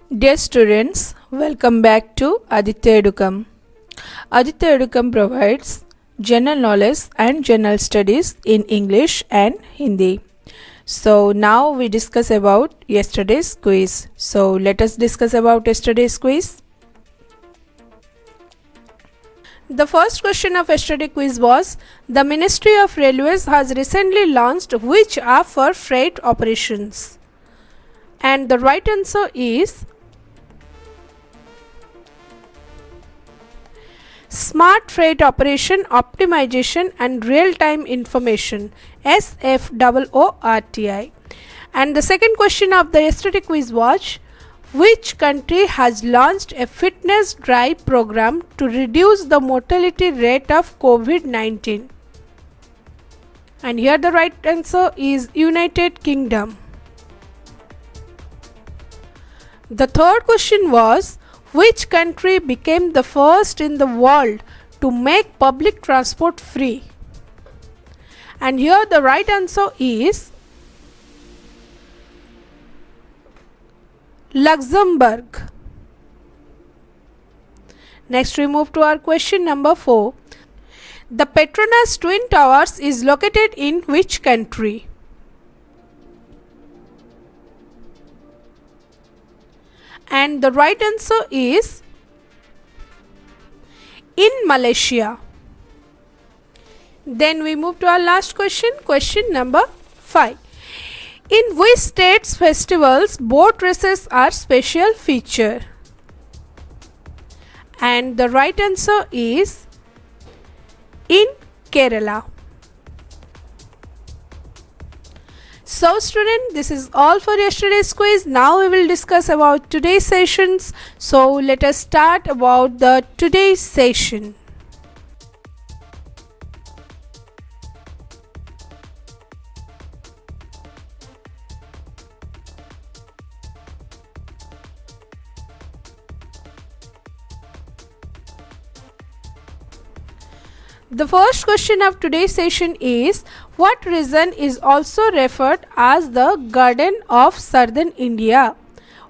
Dear students, welcome back to Aditya Edukam. Aditya Edukam provides general knowledge and general studies in English and Hindi. So now we discuss about yesterday's quiz. So let us discuss about yesterday's quiz. The first question of yesterday's quiz was, the Ministry of Railways has recently launched which app for freight operations? And the right answer is Smart Freight Operation Optimization and Real-Time Information, SFOORTI. And the second question of the yesterday quiz was, which country has launched a fitness drive program to reduce the mortality rate of COVID-19? And here the right answer is United Kingdom. The third question was, which country became the first in the world to make public transport free? And here the right answer is Luxembourg. Next we move to our question number 4. The Petronas Twin Towers is located in which country? And the right answer is in Malaysia. Then we move to our last question, question number 5. In which states festivals boat races are special feature? And the right answer is in Kerala. So student, this is all for yesterday's quiz. Now we will discuss about today's sessions. So let us start about the today's session. The first question of today's session is, what region is also referred as the Garden of Southern India?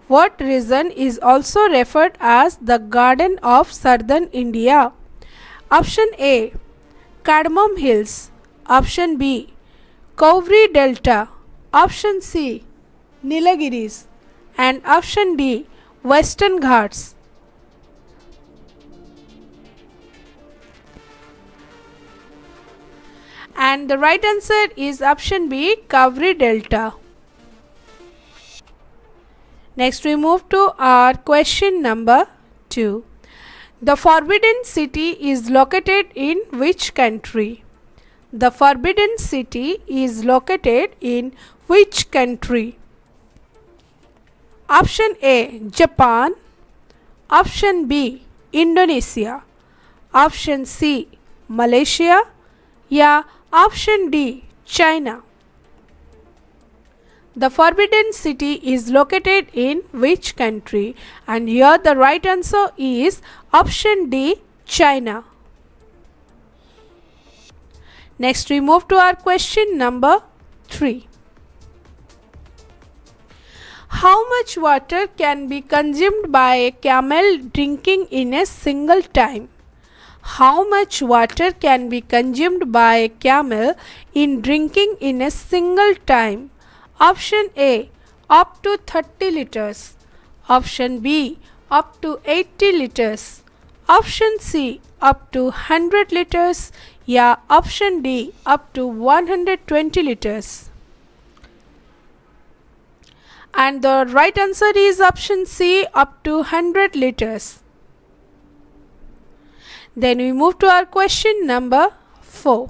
What region is also referred as the Garden of Southern India? Option A, Cardamom Hills. Option B, Cauvery Delta. Option C, Nilagiris. And option D, Western Ghats. And the right answer is option B, Cauvery Delta. Next we move to our question number 2. The Forbidden City is located in which country? The Forbidden City is located in which country? Option A, Japan. Option B, Indonesia. Option C, Malaysia. Yeah, option D, China. The Forbidden City is located in which country? And here the right answer is option D, China. Next we move to our question number 3. How much water can be consumed by a camel drinking in a single time? How much water can be consumed by a camel in drinking in a single time? Option A, up to 30 liters. Option B, up to 80 liters. Option C, up to 100 liters. Yeah, option D, up to 120 liters. And the right answer is option C, up to 100 liters. Then we move to our question number 4.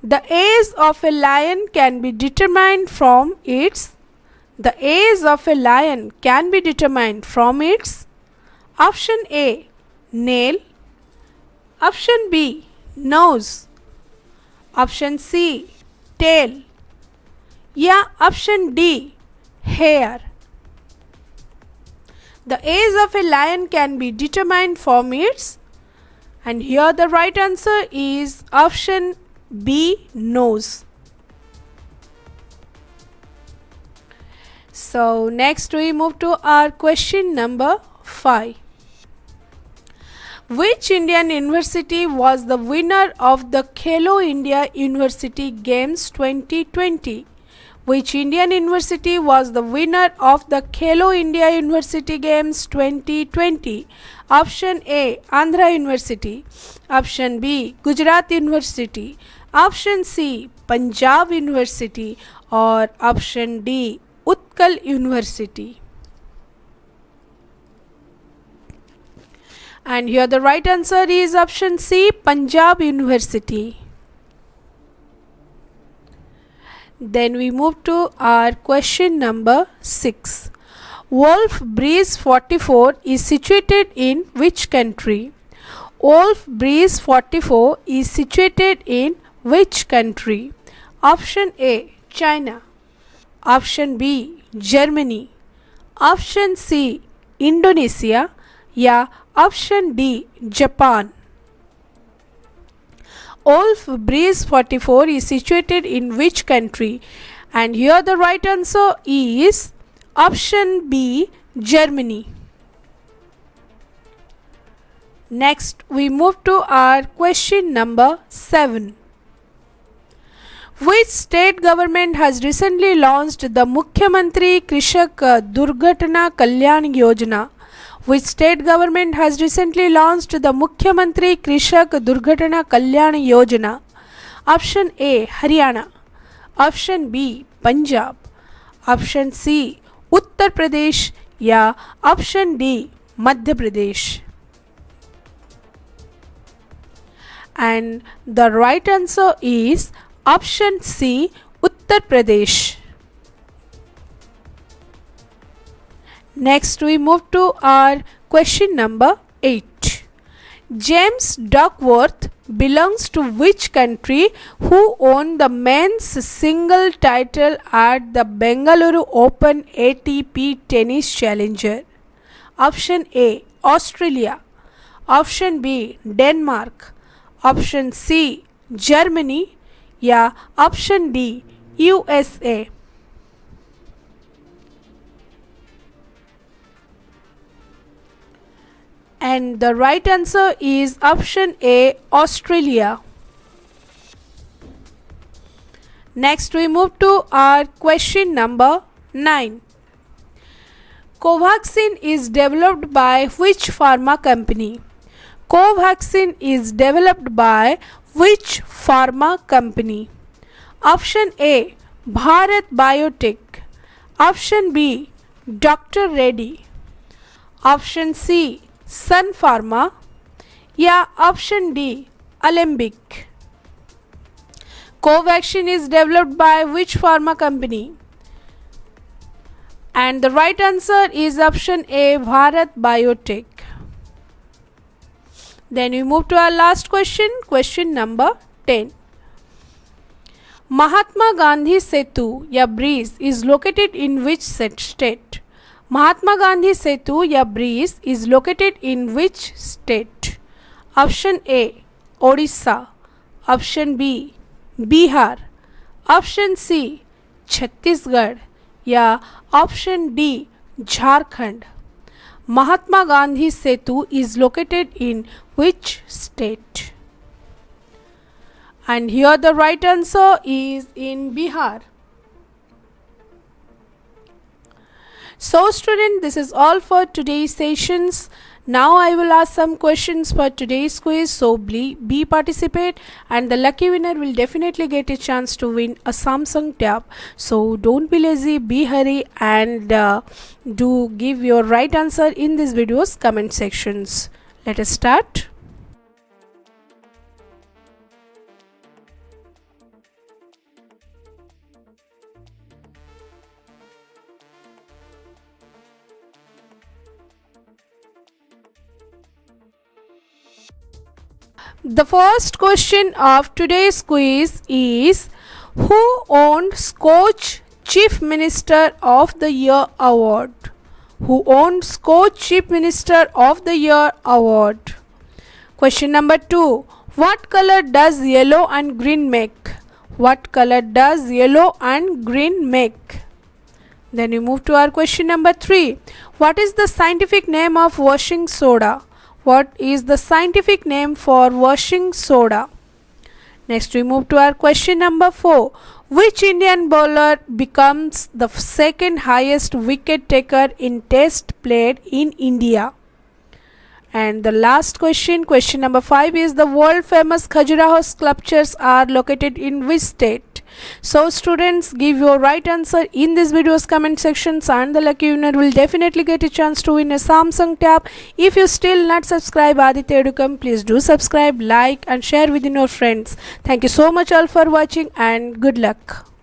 The age of a lion can be determined from its option A, nail. Option B, nose. Option C, tail. Yeah, option D, hair. The age of a lion can be determined from its, and here the right answer is option B, nose. So next we move to our question number 5. Which Indian university was the winner of the Khelo India University Games 2020? Which Indian university was the winner of the Khelo India University Games 2020? Option A, Andhra University. Option B, Gujarat University. Option C, Punjab University. Or option D, Utkal University. And here the right answer is option C, Punjab University. Then we move to our question number 6. Wolf Breeze 44 is situated in which country? Wolf Breeze 44 is situated in which country? Option A, China. Option B, Germany. Option C, Indonesia. या option D Japan. Wolf Breeze 44 is situated in which country? And here the right answer is option B, Germany. Next we move to our question number 7. Which state government has recently launched the Mukhyamantri Krishak Durghatana Kalyan Yojana? Which state government has recently launched the Mukhyamantri Krishak Durghatana Kalyan Yojana? Option A, Haryana. Option B, Punjab. Option C, Uttar Pradesh. या option D, Madhya Pradesh. And the right answer is option C, Uttar Pradesh. Next we move to our question number 8. James Duckworth belongs to which country who won the men's single title at the Bengaluru Open ATP Tennis Challenger? Option A, Australia. Option B, Denmark. Option C, Germany. या option D, USA. And the right answer is option A, Australia. Next we move to our question number 9. Covaxin is developed by which pharma company? Covaxin is developed by which pharma company? Option A, Bharat Biotech. Option B, Dr. Reddy. Option C, Sun Pharma. या option D, Alembic. Covaxin is developed by which pharma company? And the right answer is option A, Bharat Biotech. Then we move to our last question, question number 10. Mahatma Gandhi Setu या Breeze is located in which state? Mahatma Gandhi Setu या Breeze is located in which state? Option A, Odisha. Option B, Bihar. Option C, Chhattisgarh. या option D, Jharkhand. Mahatma Gandhi Setu is located in which state? And here the right answer is in Bihar. So student, this is all for today's sessions. Now I will ask some questions for today's quiz, so be participate, and the lucky winner will definitely get a chance to win a Samsung tab. So don't be lazy, be hurry, and do give your right answer in this video's comment sections. Let us start. The first question of today's quiz is, who owned Scotch Chief Minister of the Year award? Who owned Scotch Chief Minister of the Year award? Question number 2. What color does yellow and green make? What color does yellow and green make? Then we move to our question number 3. What is the scientific name of washing soda? What is the scientific name for washing soda? Next we move to our question number 4. Which Indian bowler becomes the second highest wicket taker in test played in India? And the last question, question number 5, is the world famous Khajuraho sculptures are located in which state? So students, give your right answer in this video's comment sections, and the lucky winner will definitely get a chance to win a Samsung tab. If you still not subscribe Aditya Educom, please do subscribe, like and share within your friends. Thank you so much all for watching, and good luck.